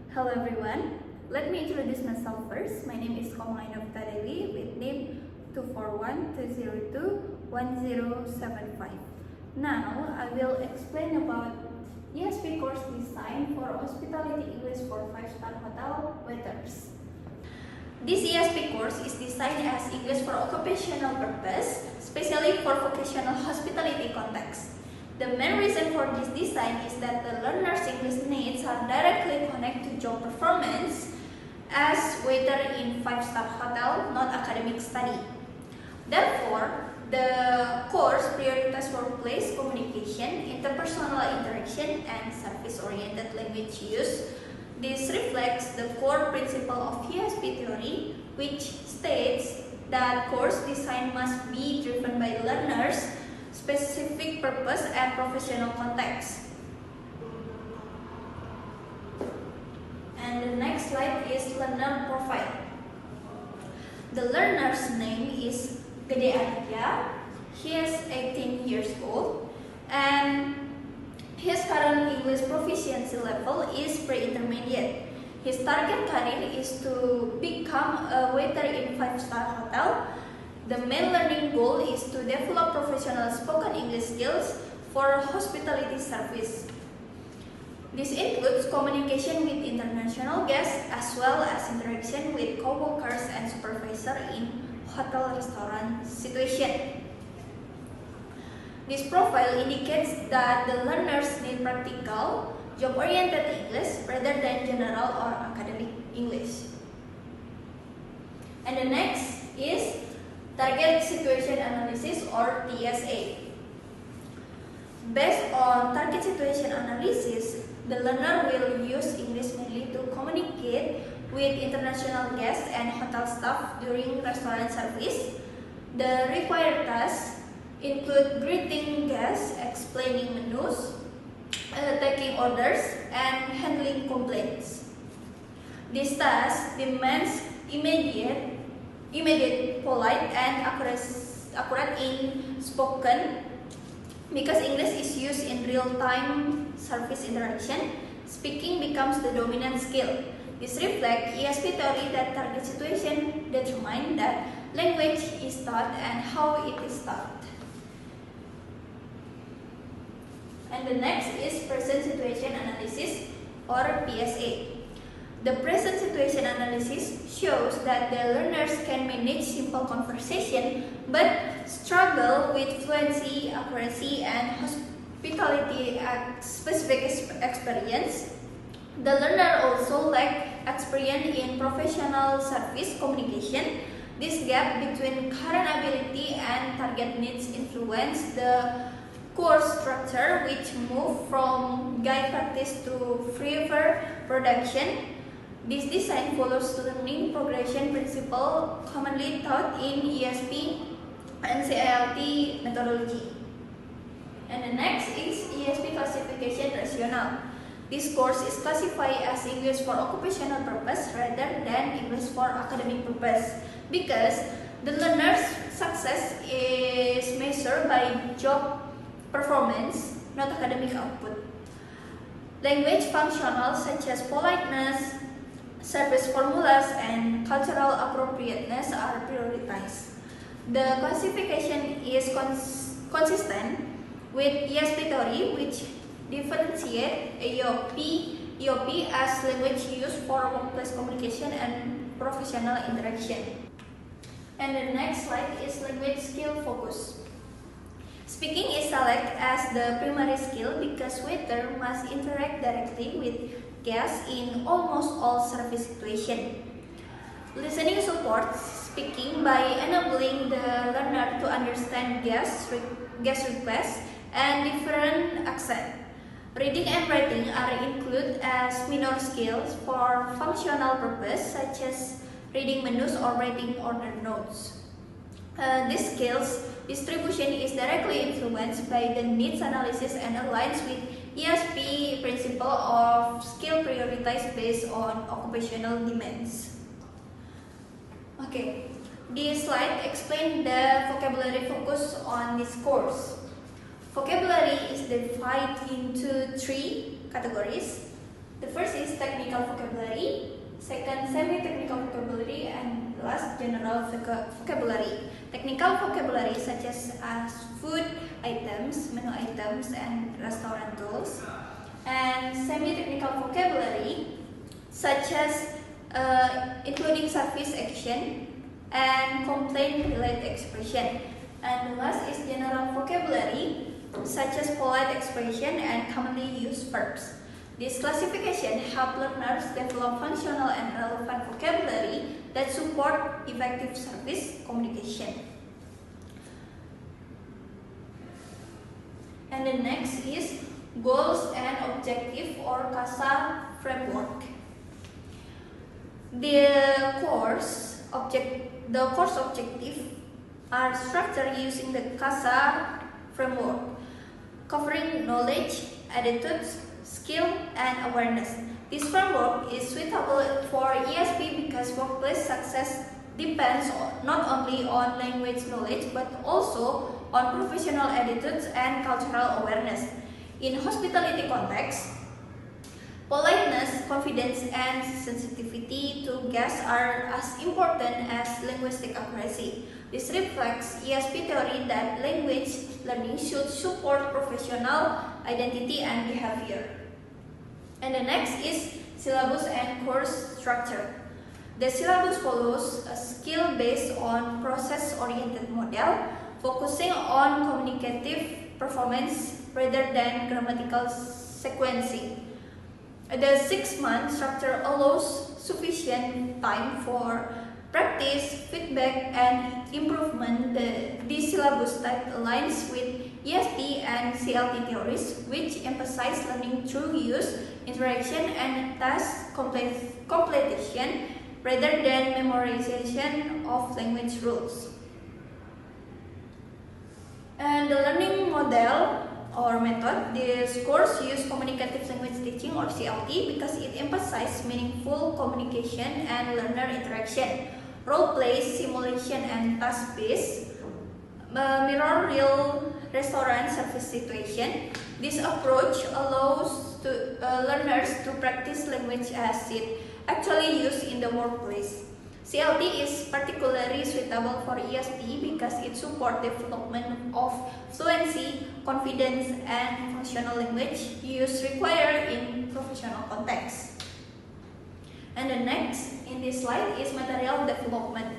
Hello everyone, let me introduce myself first. My name is Komaina Dewi with name 241-202-1075. Now I will explain about ESP course design for Hospitality English for 5-star hotel waiters. This ESP course is designed as English for occupational purpose, especially for vocational hospitality context. The main reason for this design is that the learner's English needs are directly connected to job performance as waiter in 5-star hotel, not academic study. Therefore, the course prioritizes workplace communication, interpersonal interaction, and service-oriented language use. This reflects the core principle of ESP theory, which states that course design must be driven by learners' specific purpose and professional context. And the next slide is learner profile. The learner's name is Gede Aditya. He is 18 years old and his current English proficiency level is pre-intermediate. His target career is to become a waiter in 5-star hotel. The main learning goal is to develop professional spoken English skills for hospitality service. This includes communication with international guests as well as interaction with co-workers and supervisor in hotel-restaurant situation. This profile indicates that the learners need practical, job-oriented English rather than general or academic English. And the next is Target Situation Analysis or TSA. Based on target situation analysis, the learner will use English mainly to communicate with international guests and hotel staff during restaurant service. The required tasks include greeting guests, explaining menus, taking orders, and handling complaints. This task demands immediate, polite, and accurate in spoken. Because English is used in real-time service interaction, speaking becomes the dominant skill. This reflects ESP theory that target situation determine that language is taught and how it is taught. And the next is present situation analysis or PSA. The present situation analysis shows that the learners can manage simple conversation but struggle with fluency, accuracy, and hospitality at specific experience. The learner also lack experience in professional service communication. This gap between current ability and target needs influence the course structure, which move from guide practice to freeware production. This design follows learning progression principle commonly taught in ESP and CILT methodology. And the next is ESP classification rationale. This course is classified as English for occupational purpose rather than English for academic purpose because the learner's success is measured by job performance, not academic output. Language functional such as politeness, service formulas, and cultural appropriateness are prioritized. The classification is consistent with ESP theory, which differentiate EOP as language used for workplace communication and professional interaction. And the next slide is language skill focus. Speaking is selected as the primary skill because waiter must interact directly with guests in almost all service situations. Listening supports speaking by enabling the learner to understand guest requests and different accents. Reading and writing are included as minor skills for functional purpose such as reading menus or writing order notes. This skills distribution is directly influenced by the needs analysis and aligns with ESP principle of skill prioritized based on occupational demands. Okay, this slide explains the vocabulary focus on this course. Vocabulary is divided into 3 categories. The first is technical vocabulary. second semi-technical vocabulary, and last general vocabulary. Technical vocabulary such as food items, menu items, and restaurant tools, and semi-technical vocabulary such as including service action and complaint-related expression. And the last is general vocabulary such as polite expression and commonly used verbs. This classification helps learners develop functional and relevant vocabulary that support effective service communication. And the next is goals and objective or CASA framework. The course objective are structured using the CASA framework, covering knowledge, attitudes, skill, and awareness. This framework is suitable for ESP because workplace success depends not only on language knowledge but also on professional attitudes and cultural awareness. In hospitality context, politeness, confidence, and sensitivity to guests are as important as linguistic accuracy. This reflects ESP theory that language learning should support professional identity and behavior. And the next is syllabus and course structure. The syllabus follows a skill based on process-oriented model, focusing on communicative performance rather than grammatical sequencing. The 6-month structure allows sufficient time for practice, feedback, and improvement. This syllabus type aligns with ESP and CLT theories, which emphasize learning through use, interaction, and task completion rather than memorization of language rules. And the learning model or method, this course use communicative language teaching or CLT because it emphasizes meaningful communication and learner interaction. Role play, simulation, and task-based mirror real restaurant service situation. This approach allows learners to practice language as it actually used in the workplace. CLT is particularly suitable for ESP because it supports development of fluency, confidence, and functional language use required in professional context. And the next in this slide is material development.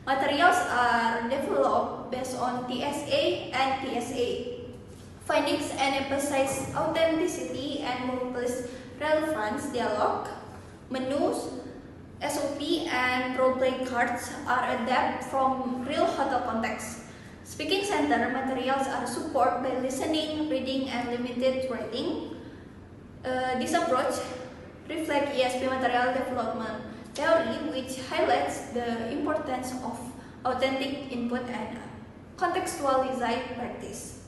Materials are developed based on TSA and PSA findings and emphasize authenticity and workplace relevance. Dialogue, menus, SOP, and role-play cards are adapted from real hotel context. Speaking center materials are supported by listening, reading, and limited writing. This approach reflects ESP material development theory, which highlights the importance of authentic input and contextualized practice.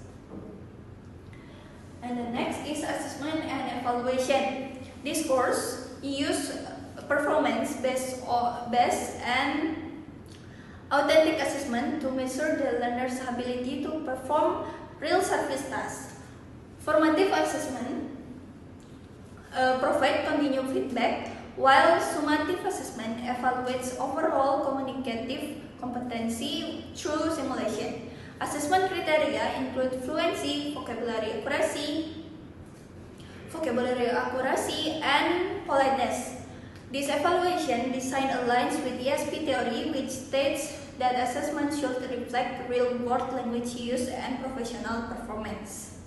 And the next is assessment and evaluation. This course uses performance-based and authentic assessment to measure the learner's ability to perform real service tasks. Formative assessment provide continued feedback, while summative assessment evaluates overall communicative competency through simulation. Assessment criteria include fluency, vocabulary accuracy, and politeness. This evaluation design aligns with ESP theory, which states that assessment should reflect real-world language use and professional performance.